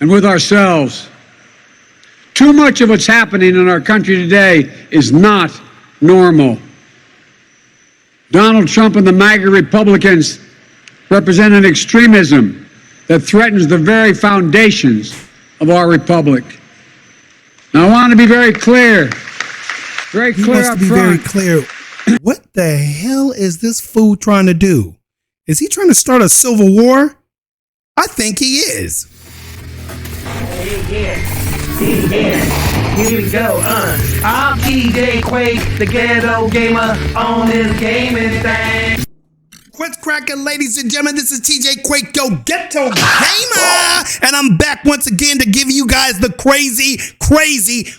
and with ourselves. Too much of what's happening in our country today is not normal. Donald Trump and the Maga Republicans represent an extremism that threatens the very foundations of our republic. Now, I want to be very clear up front. Very clear. What the hell is this fool trying to do? Is he trying to start a civil war? I think he is. Here we go, I'm TJQUaKe, the ghetto gamer on this gaming thing. What's cracking, ladies and gentlemen? This is TJQUaKe, yo ghetto gamer, and I'm back once again to give you guys the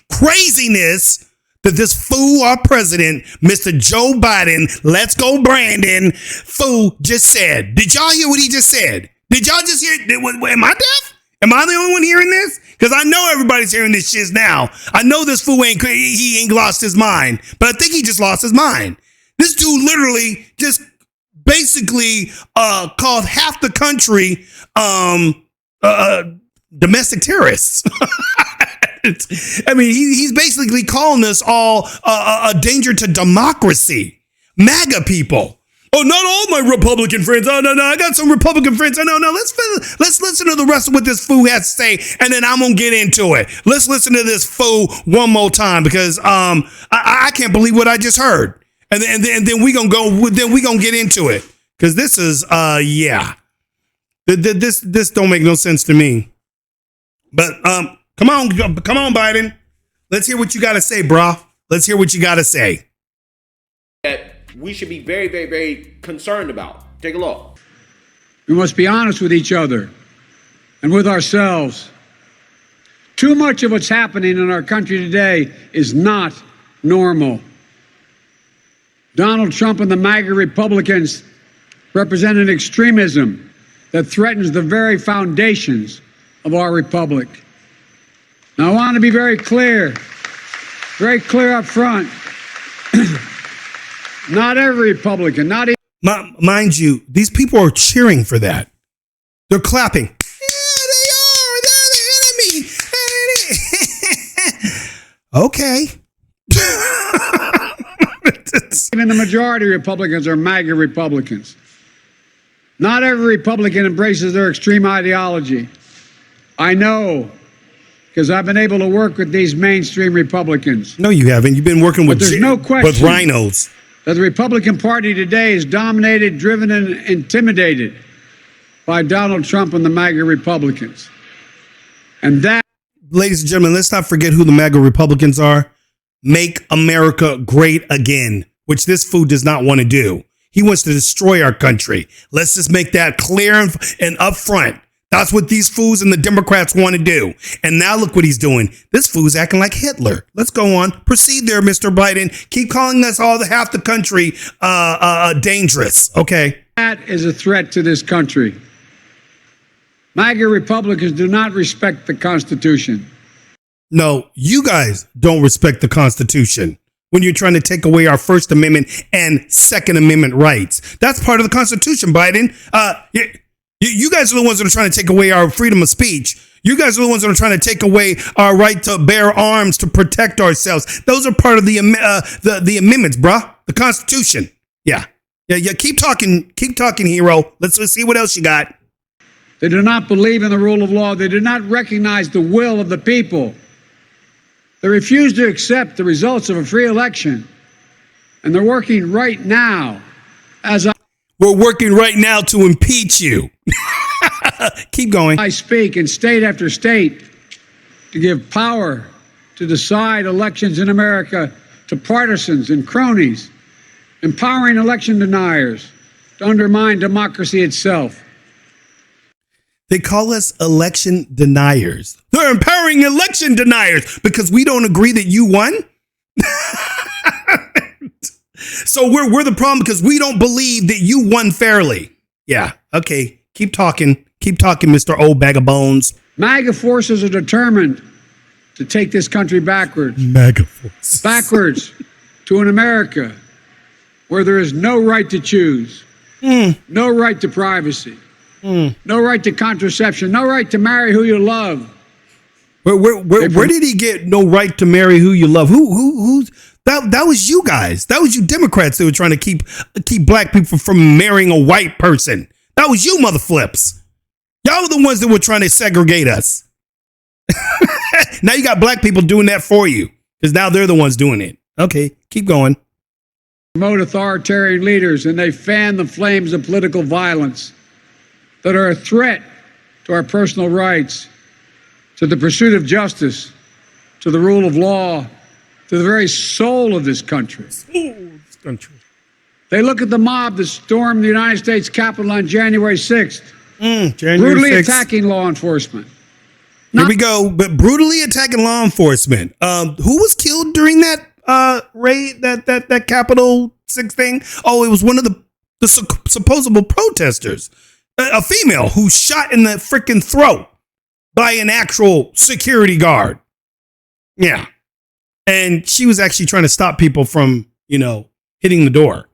craziness that this fool, our president, Mr. Joe Biden, let's go Brandon, fool just said. Did y'all hear what he just said? Did y'all just hear? Am I deaf? Am I the only one hearing this? Because I know everybody's hearing this shit now. I know this fool ain't lost his mind, but I think he just lost his mind. This dude literally just basically called half the country domestic terrorists. I mean, he's basically calling us all a danger to democracy. MAGA people. Oh, not all my Republican friends. Oh, no, I got some Republican friends. Oh, no, let's listen to the rest of what this fool has to say, and then I'm going to get into it. Let's listen to this fool one more time, because I can't believe what I just heard. And then we're going to get into it, because this is, yeah. This don't make no sense to me. But come on, Biden. Let's hear what you got to say, brah. Let's hear what you got to say. That we should be very, very, very concerned about. Take a look. We must be honest with each other and with ourselves. Too much of what's happening in our country today is not normal. Donald Trump and the Maga Republicans represent an extremism that threatens the very foundations of our republic. Now, I want to be very clear up front. Not every Republican, not even. Mind you, these people are cheering for that. They're clapping. Yeah, they are. They're the enemy. Okay. Even the majority of Republicans are MAGA Republicans. Not every Republican embraces their extreme ideology. I know, because I've been able to work with these mainstream Republicans. No, you haven't. You've been working with with rhinos. That the Republican Party today is dominated, driven, and intimidated by Donald Trump and the MAGA Republicans. And that, ladies and gentlemen, let's not forget who the MAGA Republicans are. Make America great again, which this fool does not want to do. He wants to destroy our country. Let's just make that clear and upfront. That's what these fools and the Democrats want to do. And now look what he's doing. This fool's acting like Hitler. Let's go on. Proceed there, Mr. Biden. Keep calling us all half the country dangerous. Okay. That is a threat to this country. MAGA Republicans do not respect the Constitution. No, you guys don't respect the Constitution when you're trying to take away our First Amendment and Second Amendment rights. That's part of the Constitution, Biden. You guys are the ones that are trying to take away our freedom of speech. You guys are the ones that are trying to take away our right to bear arms to protect ourselves. Those are part of the amendments, bruh. The Constitution. Yeah. Keep talking, hero. Let's see what else you got. They do not believe in the rule of law. They do not recognize the will of the people. They refuse to accept the results of a free election. And they're working right now We're working right now to impeach you. Keep going. I speak in state after state to give power to decide elections in America to partisans and cronies, empowering election deniers to undermine democracy itself. They call us election deniers. They're empowering election deniers because we don't agree that you won. So we're the problem because we don't believe that you won fairly. Yeah. Okay. Keep talking, Mr. Old Bag of Bones. MAGA forces are determined to take this country backwards. MAGA forces. Backwards to an America where there is no right to choose, no right to privacy, No right to contraception. No right to marry who you love. Where did he get no right to marry who you love? Who that was you guys. That was you Democrats that were trying to keep black people from marrying a white person. That was you mother flips. Y'all were the ones that were trying to segregate us. Now you got black people doing that for you because now they're the ones doing it. Okay, keep going. Promote authoritarian leaders, and they fan the flames of political violence that are a threat to our personal rights, to the pursuit of justice, to the rule of law, to the very soul of this country. They look at the mob that stormed the United States Capitol on January 6th, brutally attacking law enforcement. Here we go, but brutally attacking law enforcement. Who was killed during that raid, that Capitol 6 thing? Oh, it was one of the supposable protesters, a female who shot in the freaking throat by an actual security guard. Yeah. And she was actually trying to stop people from, hitting the door.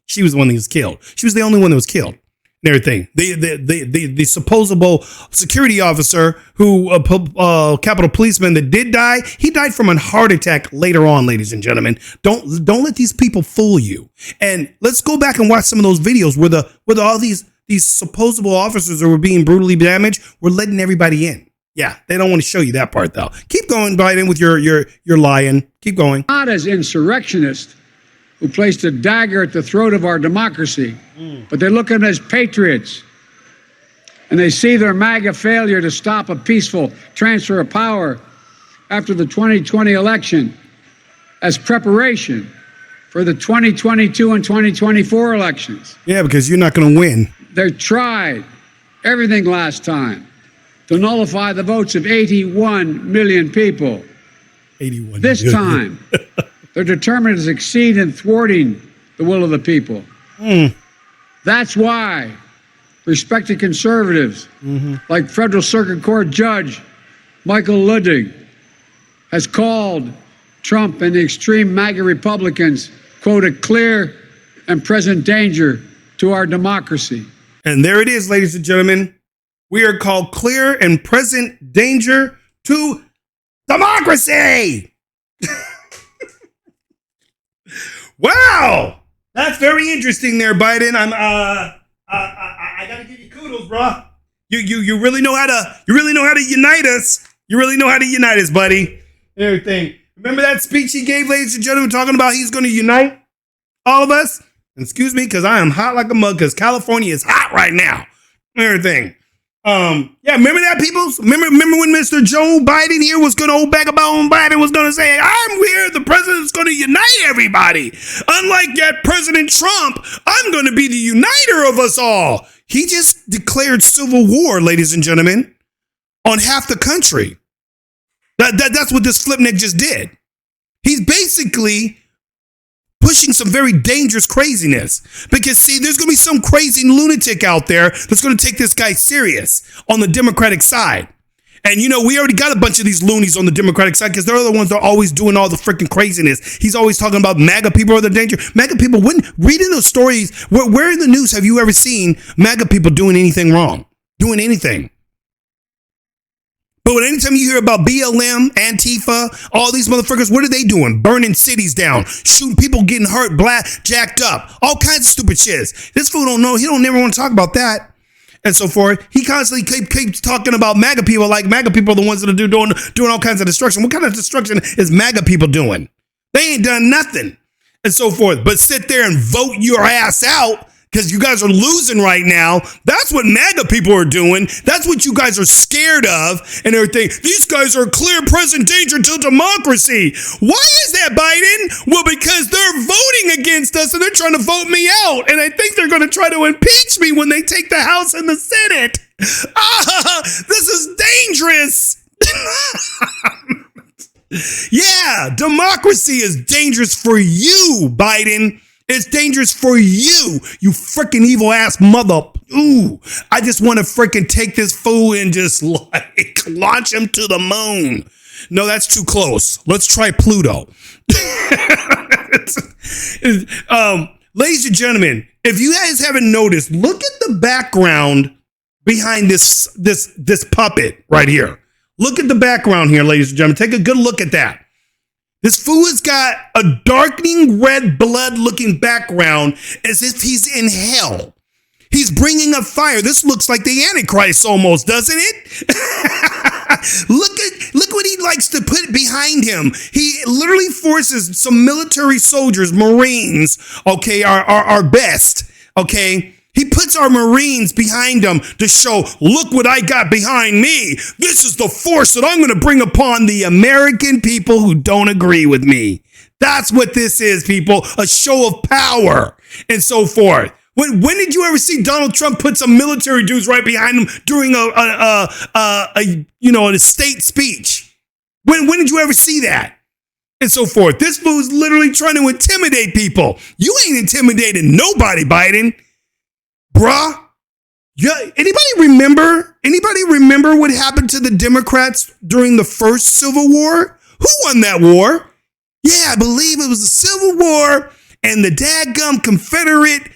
She was the one that was killed. She was the only one that was killed and everything. The supposable security officer who, Capitol policeman that did die, he died from a heart attack later on, ladies and gentlemen. Don't let these people fool you. And let's go back and watch some of those videos where all these supposable officers that were being brutally damaged were letting everybody in. Yeah, they don't want to show you that part, though. Keep going, Biden, with your lying. Keep going. Not as insurrectionists who placed a dagger at the throat of our democracy, but they look at them as patriots. And they see their MAGA failure to stop a peaceful transfer of power after the 2020 election as preparation for the 2022 and 2024 elections. Yeah, because you're not going to win. They tried everything last time to nullify the votes of 81 million people. 81 This million. time, they're determined to succeed in thwarting the will of the people. That's why respected conservatives like Federal Circuit Court Judge Michael Ludwig has called Trump and the extreme MAGA Republicans, quote, a clear and present danger to our democracy. And there it is, ladies and gentlemen. We are called clear and present danger to democracy. Wow, that's very interesting there, Biden. I gotta give you kudos, bro. You really know how to unite us. You really know how to unite us, buddy. Everything. Remember that speech he gave, ladies and gentlemen, talking about he's going to unite all of us? Excuse me, because I am hot like a mug, because California is hot right now. Everything. Yeah, remember that, people? Remember when Mr. Joe Biden here was going to hold back about when Biden was going to say, I'm here, the president's going to unite everybody. Unlike that President Trump, I'm going to be the uniter of us all. He just declared civil war, ladies and gentlemen, on half the country. That's what this flipneck just did. He's basically pushing some very dangerous craziness because, see, there's going to be some crazy lunatic out there that's going to take this guy serious on the Democratic side. And, we already got a bunch of these loonies on the Democratic side because they're the ones that are always doing all the freaking craziness. He's always talking about MAGA people are the danger. MAGA people, reading those stories, where in the news have you ever seen MAGA people doing anything wrong? Doing anything? But anytime you hear about BLM, Antifa, all these motherfuckers, what are they doing? Burning cities down, shooting people, getting hurt, jacked up, all kinds of stupid shit. This fool don't know. He don't never want to talk about that and so forth. He constantly keeps talking about MAGA people like MAGA people are the ones that are doing all kinds of destruction. What kind of destruction is MAGA people doing? They ain't done nothing and so forth. But sit there and vote your ass out because you guys are losing right now. That's what MAGA people are doing. That's what you guys are scared of and everything. These guys are clear present danger to democracy. Why is that, Biden? Well, because they're voting against us and they're trying to vote me out. And I think they're going to try to impeach me when they take the House and the Senate. This is dangerous. Yeah, democracy is dangerous for you, Biden. It's dangerous for you, you freaking evil ass mother. Ooh, I just want to freaking take this fool and just launch him to the moon. No, that's too ladies and gentlemen, if you guys haven't noticed, look at the background behind this puppet right here. Look at the background here, ladies and gentlemen. Take a good look at that. This fool has got a darkening red blood-looking background as if he's in hell. He's bringing up fire. This looks like the Antichrist almost, doesn't it? Look what he likes to put behind him. He literally forces some military soldiers, Marines, okay, our best, okay? He puts our Marines behind him to show, look what I got behind me. This is the force that I'm going to bring upon the American people who don't agree with me. That's what this is, people. A show of power and so forth. When did you ever see Donald Trump put some military dudes right behind him during a state speech? When did you ever see that? And so forth. This fool's literally trying to intimidate people. You ain't intimidating nobody, Biden. Bruh. Yeah, anybody remember what happened to the Democrats during the first Civil War? Who won that war? Yeah, I believe it was the Civil War, and the dadgum Confederate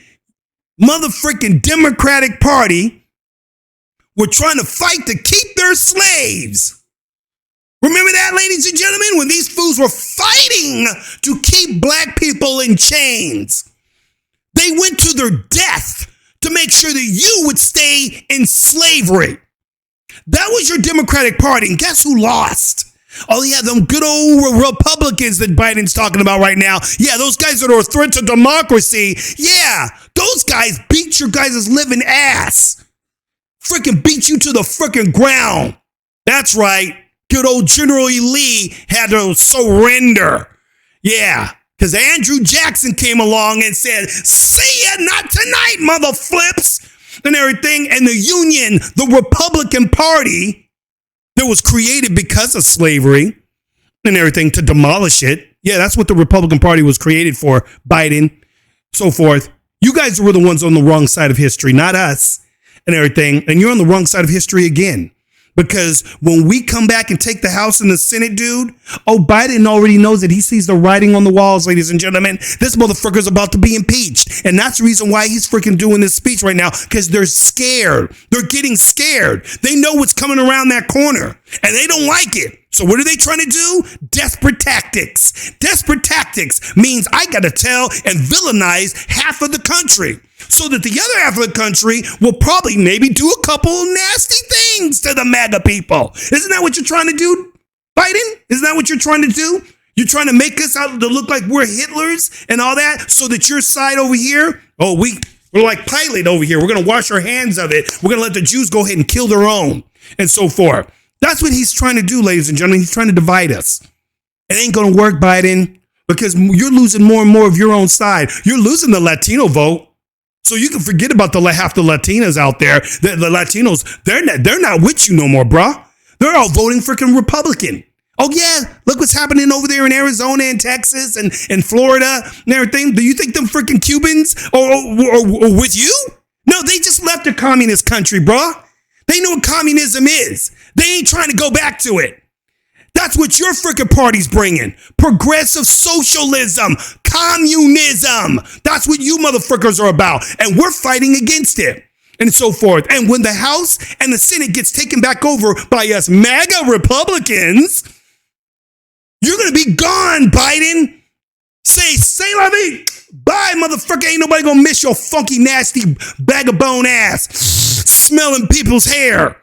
motherfucking Democratic Party were trying to fight to keep their slaves. Remember that, ladies and gentlemen, when these fools were fighting to keep black people in chains? They went to their death to make sure that you would stay in slavery. That was your Democratic Party, and guess who lost? Oh, yeah, them good old Republicans that Biden's talking about right now. Yeah, those guys that are a threat to democracy. Yeah, those guys beat your guys' living ass. Freaking beat you to the freaking ground. That's right. Good old General Lee had to surrender. Yeah, because Andrew Jackson came along and said, see ya, not tonight, mother flips, and everything. And the Union, the Republican Party, that was created because of slavery and everything to demolish it. Yeah, that's what the Republican Party was created for, Biden, so forth. You guys were the ones on the wrong side of history, not us and everything. And you're on the wrong side of history again. Because when we come back and take the House and the Senate, dude, oh, Biden already knows that he sees the writing on the walls, ladies and gentlemen. This motherfucker's about to be impeached. And that's the reason why he's freaking doing this speech right now, because they're scared. They're getting scared. They know what's coming around that corner, and they don't like it. So what are they trying to do? Desperate tactics. Desperate tactics means I got to tell and villainize half of the country so that the other half of the country will probably maybe do a couple nasty things to the MAGA people. Isn't that what you're trying to do, Biden? Isn't that what you're trying to do? You're trying to make us out to look like we're Hitlers and all that so that your side over here, oh, we're like Pilate over here. We're going to wash our hands of it. We're going to let the Jews go ahead and kill their own and so forth. That's what he's trying to do, ladies and gentlemen. He's trying to divide us. It ain't going to work, Biden, because you're losing more and more of your own side. You're losing the Latino vote. So you can forget about half the Latinas out there. The Latinos, they're not with you no more, bruh. They're all voting freaking Republican. Oh, yeah, look what's happening over there in Arizona and Texas and Florida and everything. Do you think them freaking Cubans are with you? No, they just left a communist country, bruh. They know what communism is. They ain't trying to go back to it. That's what your freaking party's bringing. Progressive socialism, communism. That's what you motherfuckers are about. And we're fighting against it and so forth. And when the House and the Senate gets taken back over by us MAGA Republicans, you're going to be gone, Biden. Say la vie. Bye, motherfucker. Ain't nobody going to miss your funky, nasty bag of bone ass smelling people's hair.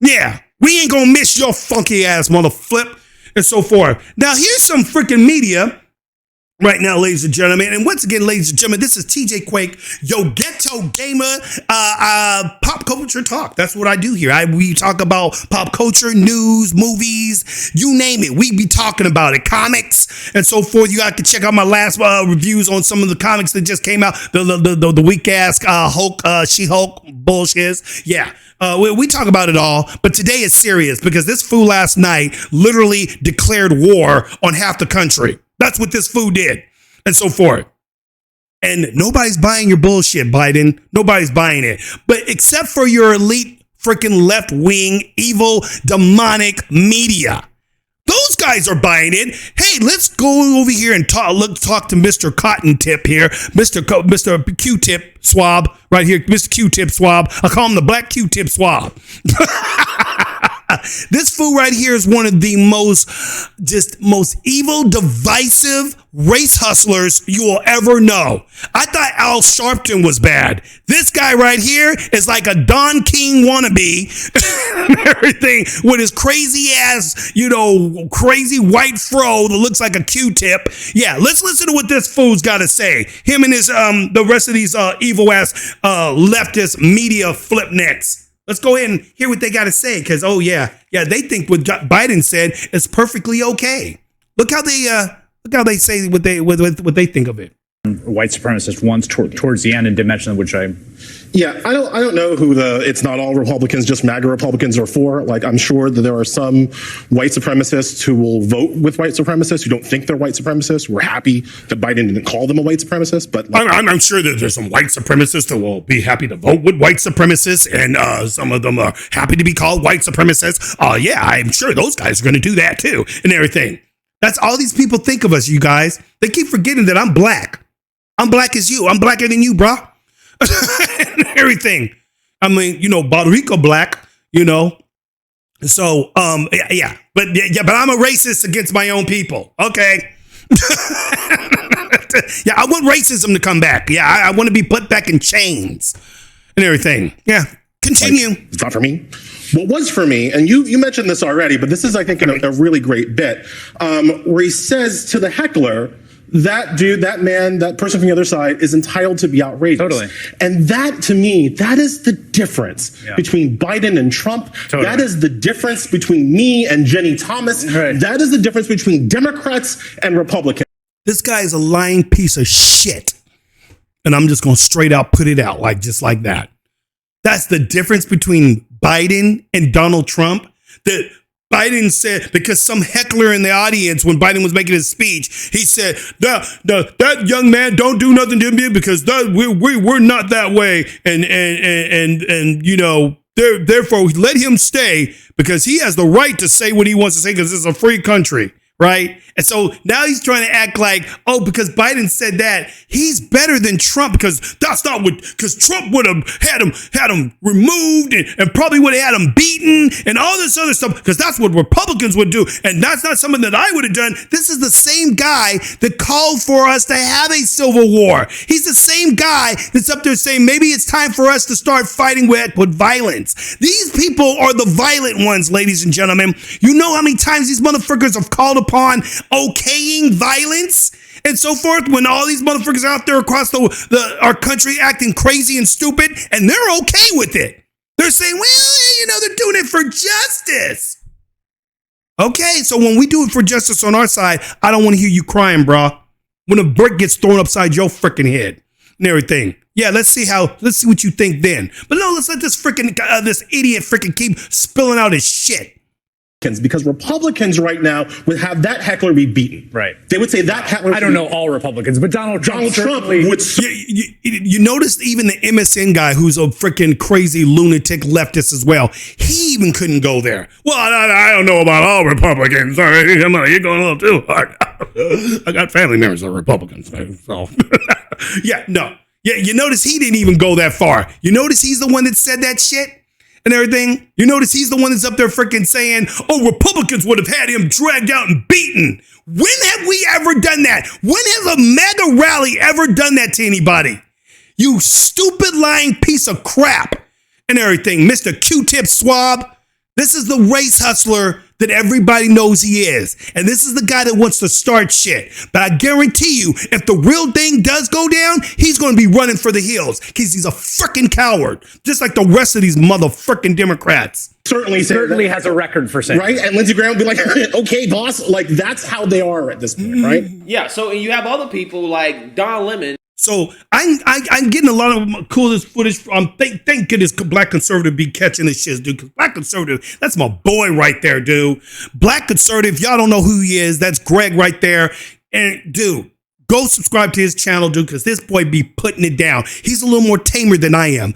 Yeah. We ain't gonna miss your funky ass mother flip and so forth. Now, here's some freaking media right now, ladies and gentlemen. And once again, ladies and gentlemen, this is TJQUaKe, yo ghetto gamer, pop culture talk. That's what I do here. We talk about pop culture, news, movies, you name it. We be talking about it, comics and so forth. You got to check out my last reviews on some of the comics that just came out. The weak ass Hulk, She-Hulk bullshit. Yeah. We talk about it all, but today is serious because this fool last night literally declared war on half the country. That's what this fool did and so forth. And nobody's buying your bullshit, Biden. Nobody's buying it. But except for your elite freaking left-wing, evil, demonic media. Those those guys are buying it. Hey, let's go over here and talk to Mr. Cotton Tip here, Mr. Q-Tip Swab right here, Mr. Q-Tip Swab. I call him the Black Q-Tip Swab. This fool right here is one of the most evil, divisive race hustlers you will ever know. I thought Al Sharpton was bad. This guy right here is like a Don King wannabe and everything with his crazy ass, crazy white fro that looks like a Q-tip. Yeah, let's listen to what this fool's got to say. Him and his the rest of these evil ass leftist media flip necks. Let's go ahead and hear what they got to say, because they think what Biden said is perfectly okay. Look how they say what they think of it. White supremacist once towards the end and did mention which I don't know who it's not all Republicans, just MAGA Republicans are for. Like, I'm sure that there are some white supremacists who will vote with white supremacists who don't think they're white supremacists. We're happy that Biden didn't call them a white supremacist, but I'm sure that there's some white supremacists that will be happy to vote with white supremacists, and some of them are happy to be called white supremacists. I'm sure those guys are going to do that too and everything. That's all these people think of us, you guys. They keep forgetting that I'm black. I'm black as you. I'm blacker than you, bro. And everything. I mean, Puerto Rico black, So, but I'm a racist against my own people. Okay. Yeah, I want racism to come back. Yeah, I want to be put back in chains and everything. Yeah, continue. It's not for me. What was for me, and you mentioned this already, but this is, I think, a really great bit, where he says to the heckler, that dude, that man, that person from the other side is entitled to be outrageous. Totally. And that, to me, that is the difference between Biden and Trump. Totally. That is the difference between me and Jenny Thomas. Right. That is the difference between Democrats and Republicans. This guy is a lying piece of shit. And I'm just going to straight out put it out just like that. That's the difference between Biden and Donald Trump. That Biden said, because some heckler in the audience, when Biden was making his speech, he said, that young man don't do nothing to me because we're not that way. And therefore let him stay because he has the right to say what he wants to say because it's a free country. Right. And so now he's trying to act like, because Biden said that he's better than Trump because that's not what, because Trump would have had him removed and probably would have had him beaten and all this other stuff because that's what Republicans would do. And that's not something that I would have done. This is the same guy that called for us to have a civil war. He's the same guy that's up there saying maybe it's time for us to start fighting with violence. These people are the violent ones, ladies and gentlemen. You know how many times these motherfuckers have called upon okaying violence and so forth when all these motherfuckers out there across our country acting crazy and stupid, and they're okay with it. They're saying, well, they're doing it for justice. Okay, so when we do it for justice on our side, I don't want to hear you crying, bro. When a brick gets thrown upside your freaking head and everything. Yeah, let's see what you think then. But no, let's let this idiot freaking keep spilling out his shit. Because Republicans right now would have that heckler be beaten. Right. They would say that heckler. I don't know all Republicans, but Donald Trump would. You notice even the MSN guy, who's a freaking crazy lunatic leftist as well. He even couldn't go there. Well, I don't know about all Republicans. Sorry, you're going a little too hard. I got family members that are Republicans. So yeah, no. Yeah, you notice he didn't even go that far. You notice he's the one that said that shit and everything. You notice he's the one that's up there freaking saying, Republicans would have had him dragged out and beaten. When have we ever done that? When has a MAGA rally ever done that to anybody? You stupid lying piece of crap and everything. Mr. Q-Tip Swab. This is the race hustler that everybody knows he is. And this is the guy that wants to start shit. But I guarantee you, if the real thing does go down, he's going to be running for the hills because he's a freaking coward, just like the rest of these motherfucking Democrats. Certainly has a record for saying. Right? And Lindsey Graham would be like, okay, boss. Like, that's how they are at this point, right? Yeah, so you have other people like Don Lemon. So I'm getting a lot of coolest footage from, thank goodness Black Conservative be catching this shit, dude. Because Black Conservative, that's my boy right there, dude. Black Conservative, y'all don't know who he is. That's Greg right there. And dude, Go subscribe to his channel, dude, because this boy be putting it down. He's a little more tamer than I am.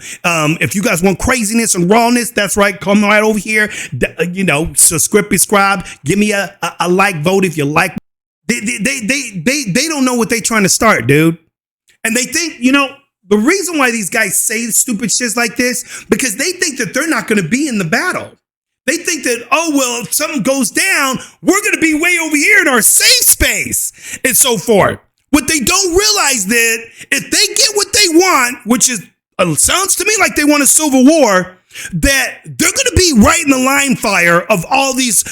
If you guys want craziness and rawness, that's right. Come right over here. Subscribe. Give me a like vote if you like. They don't know what they're trying to start, dude. And they think, the reason why these guys say stupid shit like this, because they think that they're not going to be in the battle. They think that, if something goes down, we're going to be way over here in our safe space and so forth. What they don't realize that if they get what they want, which is sounds to me like they want a civil war, that they're going to be right in the line fire of all these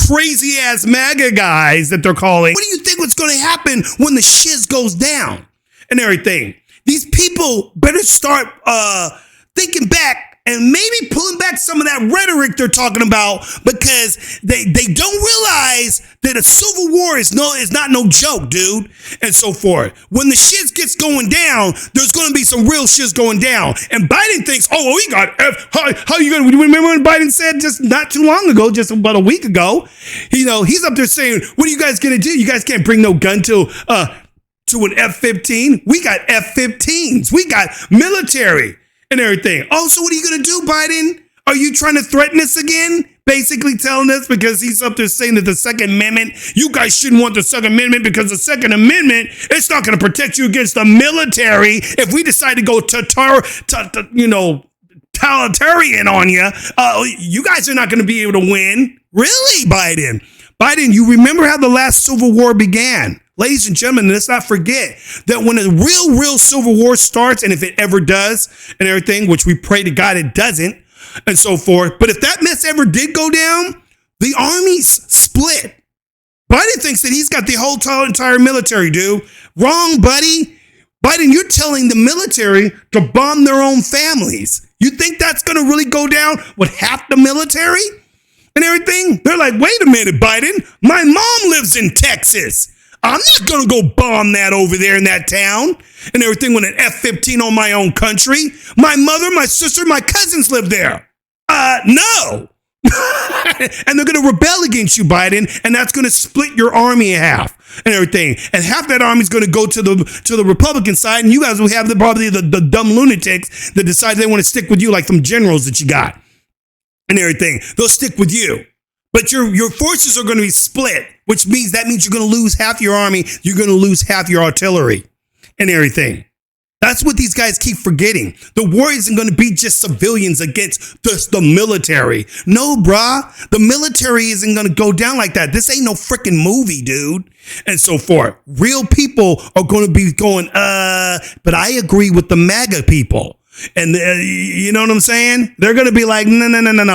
crazy ass MAGA guys that they're calling. What do you think what's going to happen when the shiz goes down and everything? These people better start thinking back and maybe pulling back some of that rhetoric they're talking about, because they don't realize that a civil war is not no joke, dude, and so forth. When the shit gets going down, there's going to be some real shit going down. And Biden thinks, we got how you going to remember when Biden said just not too long ago, just about a week ago, he's up there saying, what are you guys going to do? You guys can't bring no gun to an F-15. We got F-15s. We got military and everything. So what are you going to do, Biden? Are you trying to threaten us again? Basically telling us, because he's up there saying that the Second Amendment, you guys shouldn't want the Second Amendment because the Second Amendment, it's not going to protect you against the military. If we decide to go totalitarian on you, you guys are not going to be able to win. Really, Biden? Biden, you remember how the last Civil War began? Ladies and gentlemen, let's not forget that when a real civil war starts, and if it ever does and everything, which we pray to God it doesn't and so forth, but if that mess ever did go down, the armies split. Biden thinks that he's got the whole entire military, dude. Wrong, buddy. Biden, you're telling the military to bomb their own families. You think that's going to really go down with half the military and everything? They're like, wait a minute, Biden. My mom lives in Texas. I'm not going to go bomb that over there in that town and everything with an F-15 on my own country. My mother, my sister, my cousins live there. No. And they're going to rebel against you, Biden, and that's going to split your army in half and everything. And half that army is going to go to the Republican side, and you guys will have probably the dumb lunatics that decide they want to stick with you, like some generals that you got and everything. They'll stick with you. But your forces are going to be split, which means you're going to lose half your army. You're going to lose half your artillery and everything. That's what these guys keep forgetting. The war isn't going to be just civilians against the military. No, brah. The military isn't going to go down like that. This ain't no freaking movie, dude. And so forth. Real people are going to be going, but I agree with the MAGA people. And you know what I'm saying? They're going to be like, no,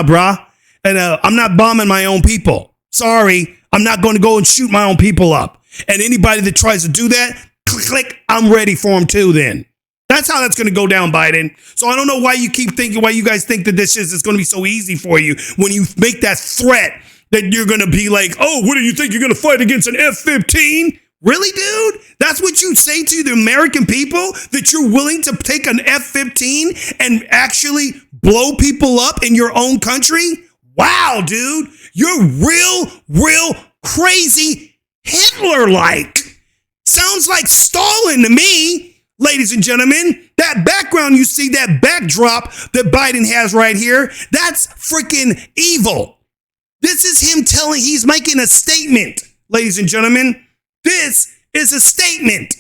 brah. And I'm not bombing my own people. Sorry, I'm not going to go and shoot my own people up. And anybody that tries to do that, click, I'm ready for them too then. That's how that's going to go down, Biden. So I don't know why you guys think that this is going to be so easy for you when you make that threat that you're going to be like, what do you think? You're going to fight against an F-15? Really, dude? That's what you say to the American people? That you're willing to take an F-15 and actually blow people up in your own country? Wow, dude, you're real crazy Hitler-like. Sounds like Stalin to me, ladies and gentlemen. That background you see, that backdrop that Biden has right here, that's freaking evil. This is him he's making a statement, ladies and gentlemen. This is a statement.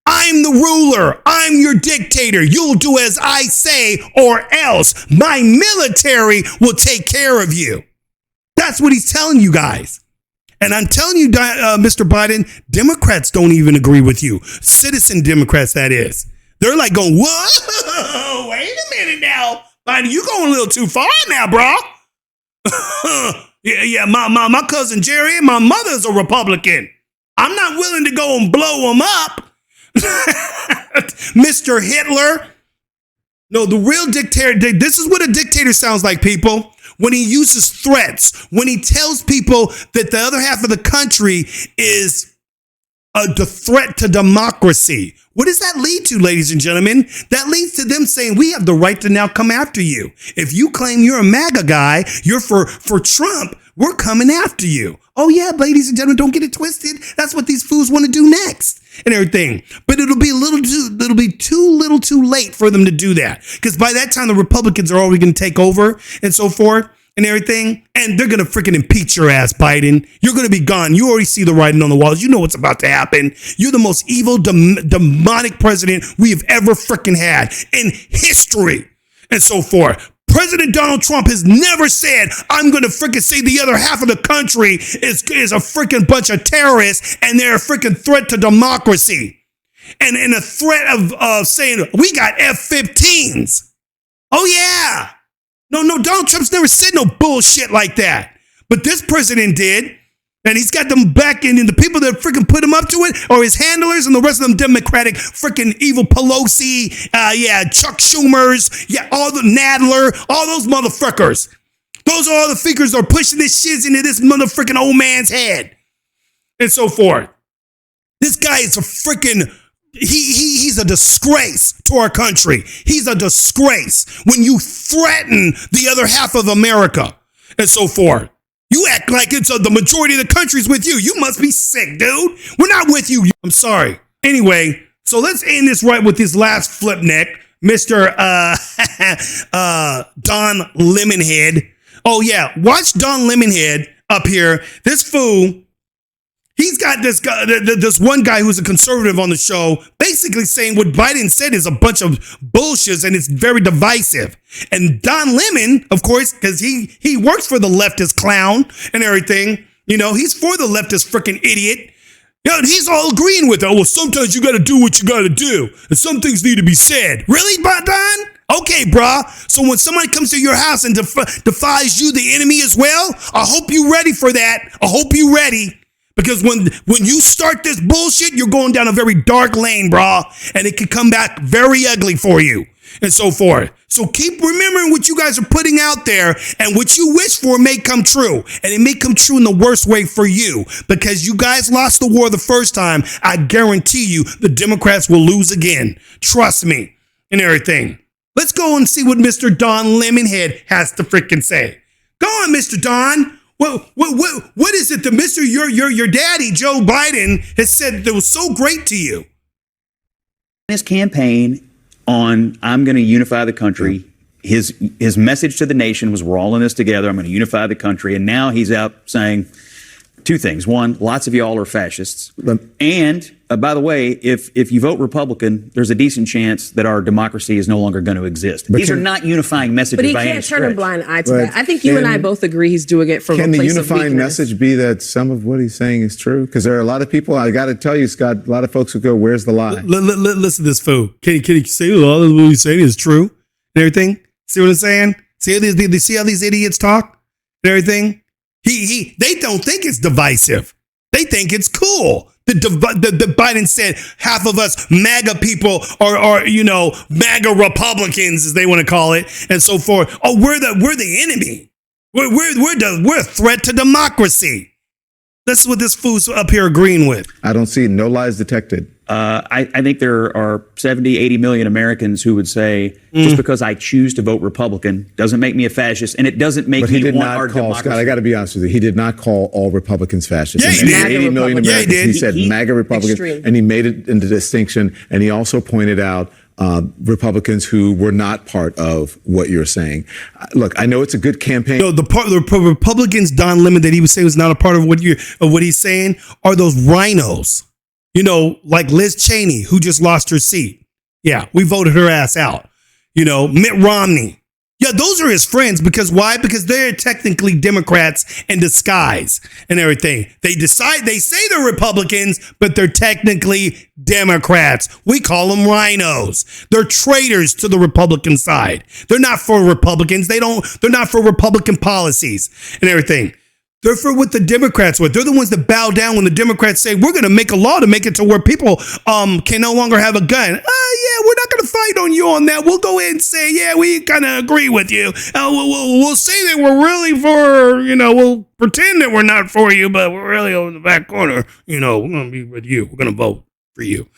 I'm the ruler. I'm your dictator. You'll do as I say or else. My military will take care of you. That's what he's telling you guys. And I'm telling you, Mr. Biden, Democrats don't even agree with you. Citizen Democrats, that is. They're like going, whoa, wait a minute now. Biden, you going a little too far now, bro. yeah, my cousin Jerry and my mother's a Republican. I'm not willing to go and blow them up. Mr. Hitler. No, the real dictator, this is what a dictator sounds like, people. When he uses threats, when he tells people that the other half of the country is the threat to democracy. What does that lead to, ladies and gentlemen? That leads to them saying, we have the right to now come after you. If you claim you're a MAGA guy, you're for Trump, we're coming after you. Oh yeah, ladies and gentlemen, don't get it twisted. That's what these fools want to do next and everything. But it'll be too late for them to do that. Because by that time, the Republicans are already going to take over and so forth and everything. And they're going to freaking impeach your ass, Biden. You're going to be gone. You already see the writing on the walls. You know what's about to happen. You're the most evil, demonic president we have ever freaking had in history and so forth. President Donald Trump has never said, I'm going to freaking say the other half of the country is a freaking bunch of terrorists and they're a freaking threat to democracy. And a threat of saying, we got F-15s. Oh, yeah. No, Donald Trump's never said no bullshit like that. But this president did. And he's got them back in, and the people that freaking put him up to it are his handlers and the rest of them Democratic freaking evil Pelosi, Chuck Schumers, all the Nadler, all those motherfuckers. Those are all the figures that are pushing this shit into this motherfucking old man's head and so forth. This guy is a freaking, he's a disgrace to our country. He's a disgrace when you threaten the other half of America and so forth. You act like it's the majority of the country's with you. You must be sick, dude. We're not with you. I'm sorry. Anyway, so let's end this right with this last flip neck, Mr. Don Lemonhead. Oh, yeah. Watch Don Lemonhead up here. This fool, he's got this guy, this one guy who's a conservative on the show, basically saying what Biden said is a bunch of bullshit and it's very divisive. And Don Lemon, of course, because he works for the leftist clown and everything, he's for the leftist freaking idiot. He's all agreeing with it. Oh, well, sometimes you got to do what you got to do, and some things need to be said. Really, Don? Okay, brah. So when somebody comes to your house and defies you, the enemy as well, I hope you're ready for that. I hope you're ready. Because when you start this bullshit, you're going down a very dark lane, brah, and it could come back very ugly for you and so forth. So keep remembering what you guys are putting out there, and what you wish for may come true, and it may come true in the worst way for you, because you guys lost the war the first time. I guarantee you the Democrats will lose again. Trust me and everything. Let's go and see what Mr. Don Lemonhead has to freaking say. Go on, Mr. Don. What is it that Mr. Your daddy, Joe Biden, has said that was so great to you? His campaign on I'm going to unify the country, his message to the nation was we're all in this together, I'm going to unify the country. And now he's out saying two things. One, lots of y'all are fascists. And by the way, if you vote Republican, there's a decent chance that our democracy is no longer going to exist. These are not unifying messages by any stretch. But he can't turn a blind eye to that. I think you and I both agree he's doing it from a place of weakness. Can the unifying message be that some of what he's saying is true? Because there are a lot of people, I got to tell you, Scott, a lot of folks who go, where's the lie? Listen to this fool. Can he say a lot of what he's saying is true and everything? See what I'm saying? See how these idiots talk and everything? They don't think it's divisive. They think it's cool. The Biden said half of us MAGA people are MAGA Republicans, as they want to call it, and so forth. Oh, we're the enemy. We're a threat to democracy. That's what this fool's up here agreeing with. I don't see no lies detected. I think there are 70, 80 million Americans who would say, just because I choose to vote Republican doesn't make me a fascist, and it doesn't make me want our democracy. Scott, I got to be honest with you. He did not call all Republicans fascists. Yeah, he did. 80 million Americans. He said MAGA Republicans, extreme. And he made it into distinction, and he also pointed out Republicans who were not part of what you're saying. Look, I know it's a good campaign. No, the Republicans, Don Lemon, that he would say was not a part of what he's saying, are those rhinos. Like Liz Cheney, who just lost her seat. Yeah, we voted her ass out. Mitt Romney. Yeah, those are his friends. Because why? Because they're technically Democrats in disguise and everything. They say they're Republicans, but they're technically Democrats. We call them rhinos. They're traitors to the Republican side. They're not for Republicans. They're not for Republican policies and everything. They're for what the Democrats would. They're the ones that bow down when the Democrats say, we're going to make a law to make it to where people can no longer have a gun. Yeah, we're not going to fight on you on that. We'll go ahead and say, yeah, we kind of agree with you. We'll say that we're really for, we'll pretend that we're not for you, but we're really over the back corner. We're going to be with you. We're going to vote for you.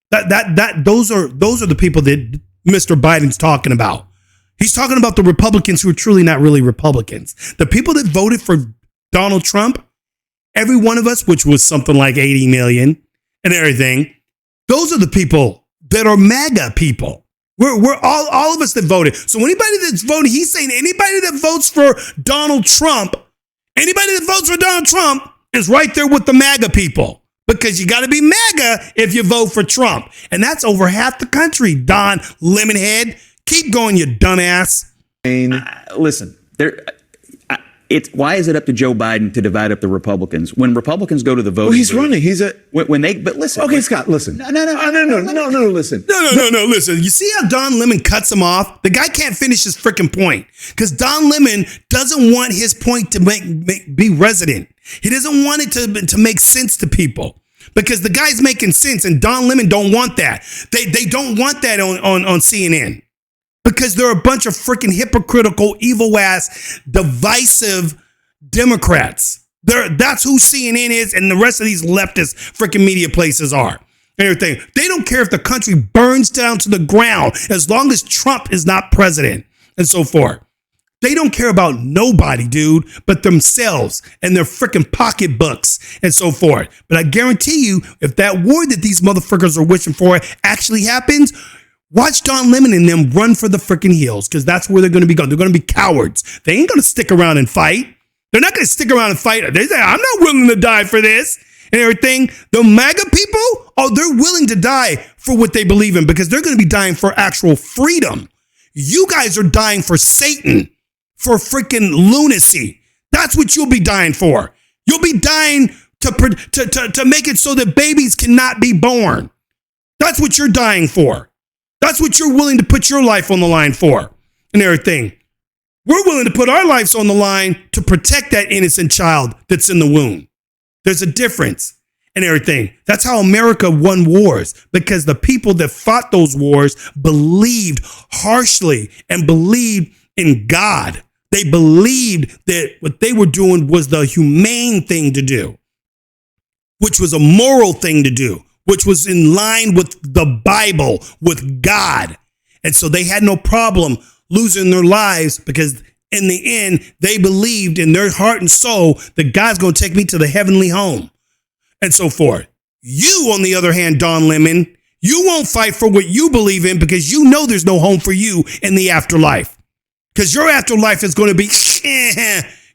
Those are the people that Mr. Biden's talking about. He's talking about the Republicans who are truly not really Republicans. The people that voted for Donald Trump, every one of us, which was something like 80 million and everything, those are the people that are MAGA people. We're all of us that voted. So anybody that's voting, he's saying anybody that votes for Donald Trump, is right there with the MAGA people, because you got to be MAGA if you vote for Trump. And that's over half the country, Don Lemonhead. Keep going, you dumbass. Listen, why is it up to Joe Biden to divide up the Republicans when Republicans go to the vote? Well, he's running. But listen. Okay, Scott, listen. No, listen. No, listen. You see how Don Lemon cuts him off? The guy can't finish his freaking point because Don Lemon doesn't want his point to be resident. He doesn't want it to make sense to people because the guy's making sense, and Don Lemon don't want that. They don't want that on CNN. Because they're a bunch of freaking hypocritical, evil-ass, divisive Democrats. That's who CNN is, and the rest of these leftist freaking media places are. And everything. They don't care if the country burns down to the ground as long as Trump is not president and so forth. They don't care about nobody, dude, but themselves and their freaking pocketbooks and so forth. But I guarantee you, if that war that these motherfuckers are wishing for actually happens, watch Don Lemon and them run for the freaking hills, because that's where they're going to be going. They're going to be cowards. They ain't going to stick around and fight. They're not going to stick around and fight. They say, I'm not willing to die for this and everything. The MAGA people, they're willing to die for what they believe in, because they're going to be dying for actual freedom. You guys are dying for Satan, for freaking lunacy. That's what you'll be dying for. You'll be dying to make it so that babies cannot be born. That's what you're dying for. That's what you're willing to put your life on the line for and everything. We're willing to put our lives on the line to protect that innocent child that's in the womb. There's a difference and everything. That's how America won wars, because the people that fought those wars believed harshly and believed in God. They believed that what they were doing was the humane thing to do, which was a moral thing to do, which was in line with the Bible, with God. And so they had no problem losing their lives, because in the end, they believed in their heart and soul that God's going to take me to the heavenly home and so forth. You, on the other hand, Don Lemon, you won't fight for what you believe in, because you know there's no home for you in the afterlife, because your afterlife is going to be,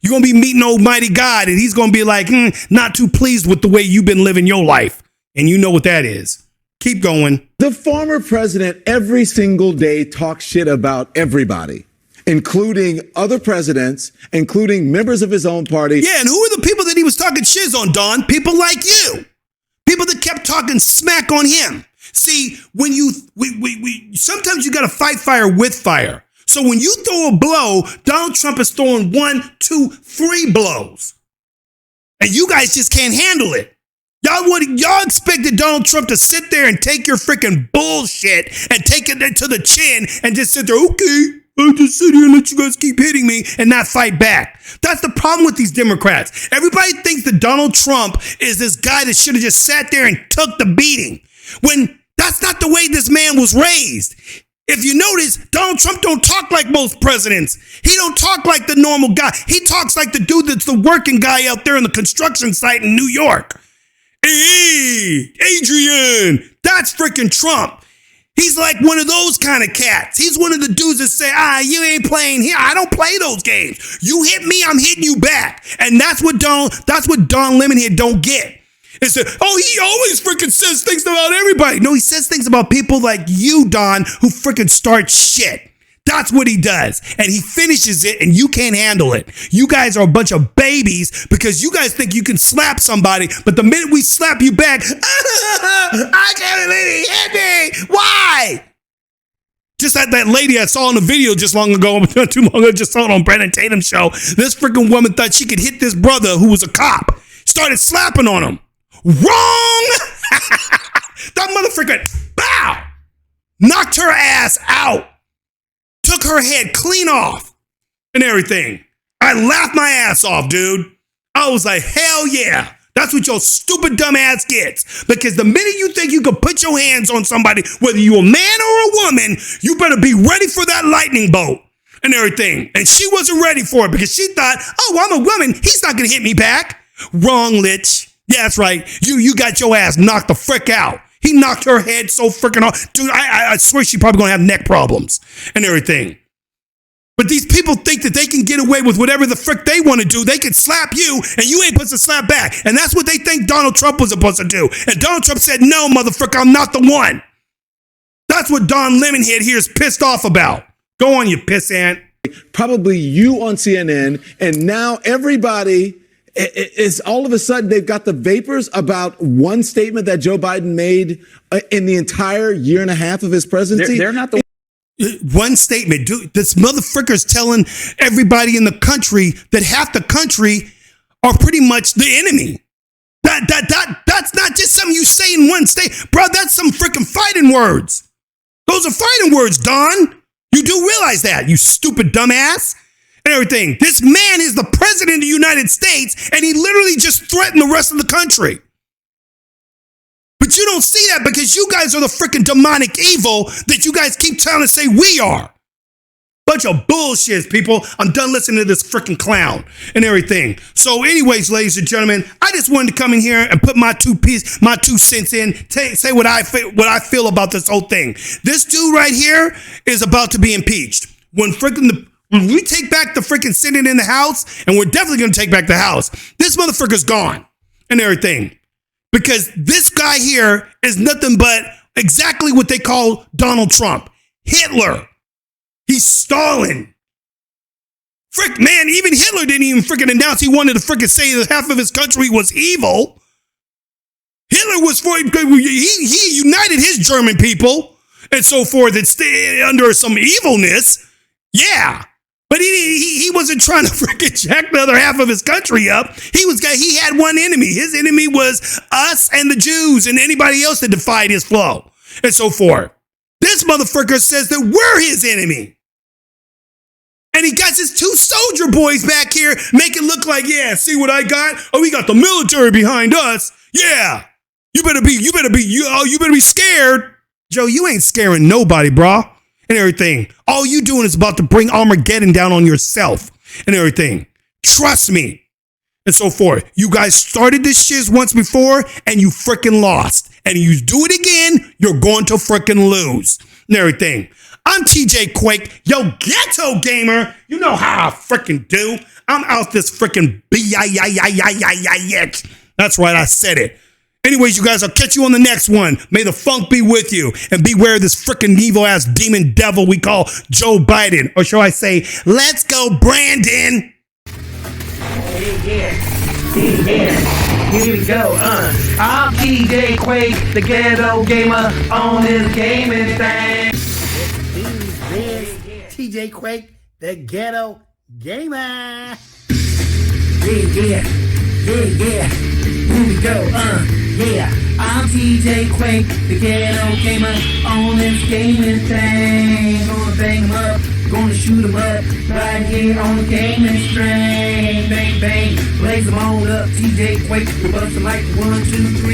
you're going to be meeting Almighty God, and he's going to be like, not too pleased with the way you've been living your life. And you know what that is. Keep going. The former president every single day talks shit about everybody, including other presidents, including members of his own party. Yeah, and who are the people that he was talking shiz on, Don? People like you. People that kept talking smack on him. See, when sometimes you got to fight fire with fire. So when you throw a blow, Donald Trump is throwing 1, 2, 3 blows. And you guys just can't handle it. Y'all expected Donald Trump to sit there and take your freaking bullshit and take it to the chin and just sit there, okay, I'll just sit here and let you guys keep hitting me and not fight back. That's the problem with these Democrats. Everybody thinks that Donald Trump is this guy that should have just sat there and took the beating, when that's not the way this man was raised. If you notice, Donald Trump don't talk like most presidents. He don't talk like the normal guy. He talks like the dude that's the working guy out there in the construction site in New York. Hey, Adrian, that's freaking Trump. He's like one of those kind of cats. He's one of the dudes that say, you ain't playing here. I don't play those games. You hit me, I'm hitting you back. And that's what Don Lemonhead don't get. It's he always freaking says things about everybody. No, he says things about people like you, Don, who freaking start shit. That's what he does. And he finishes it, and you can't handle it. You guys are a bunch of babies because you guys think you can slap somebody, but the minute we slap you back, I can't believe he hit me. Why? Just like that lady I saw in the video just long ago, not too long ago, just saw it on Brandon Tatum's show. This freaking woman thought she could hit this brother who was a cop. Started slapping on him. Wrong! That motherfucker, bow! Knocked her ass out. Took her head clean off and everything. I laughed my ass off, dude. I was like, hell yeah. That's what your stupid dumb ass gets. Because the minute you think you can put your hands on somebody, whether you're a man or a woman, you better be ready for that lightning bolt and everything. And she wasn't ready for it because she thought, oh, I'm a woman. He's not going to hit me back. Wrong, Lich. Yeah, that's right. You got your ass knocked the frick out. He knocked her head so freaking hard. Dude, I swear she's probably going to have neck problems and everything. But these people think that they can get away with whatever the frick they want to do. They can slap you and you ain't supposed to slap back. And that's what they think Donald Trump was supposed to do. And Donald Trump said, no, motherfucker, I'm not the one. That's what Don Lemonhead here is pissed off about. Go on, you pissant. Probably you on CNN, and now everybody is all of a sudden they've got the vapors about one statement that Joe Biden made in the entire year and a half of his presidency. They're not the one statement, dude. This motherfucker's telling everybody in the country that half the country are pretty much the enemy. That's not just something you say in one state, bro. That's some freaking fighting words. Those are fighting words, Don. You do realize that, you stupid dumbass and everything. This man is the president of the United States, and he literally just threatened the rest of the country. But you don't see that because you guys are the freaking demonic evil that you guys keep trying to say we are. Bunch of bullshit, people. I'm done listening to this freaking clown and everything. So anyways, ladies and gentlemen, I just wanted to come in here and put my 2 cents in, say what I feel about this whole thing. This dude right here is about to be impeached. When we take back the freaking Senate in the House, and we're definitely going to take back the House, this motherfucker's gone and everything. Because this guy here is nothing but exactly what they call Donald Trump. Hitler. He's Stalin. Frick, man, even Hitler didn't even freaking announce he wanted to freaking say that half of his country was evil. Hitler was he united his German people and so forth and stay under some evilness. Yeah. But he wasn't trying to freaking jack the other half of his country up. He had one enemy. His enemy was us and the Jews and anybody else that defied his flow and so forth. This motherfucker says that we're his enemy. And he got his 2 soldier boys back here make it look like, yeah, see what I got? Oh, we got the military behind us. Yeah. You better be scared. Joe, you ain't scaring nobody, brah. And everything. All you doing is about to bring Armageddon down on yourself and everything. Trust me. And so forth. You guys started this shit once before and you freaking lost. And you do it again, you're going to freaking lose and everything. I'm TJQUaKe, yo ghetto gamer. You know how I freaking do. I'm out this freaking B-I-I-I-I-I-I-X. That's right, I said it. Anyways, you guys, I'll catch you on the next one. May the funk be with you. And beware of this freaking evil-ass demon devil we call Joe Biden. Or shall I say, let's go, Brandon. Yeah. Here we go, I'm TJQUaKe, the ghetto gamer on this gaming thing. TJQUaKe, the ghetto gamer. Yeah. Here we go, yeah. I'm TJQUaKe, the ghetto gamer on this gaming thing. Gonna bang 'em up, gonna shoot 'em up, right here on the gaming string. Bang, bang, blaze 'em on up. TJQUaKe, we'll bust 'em like 1, 2, 3.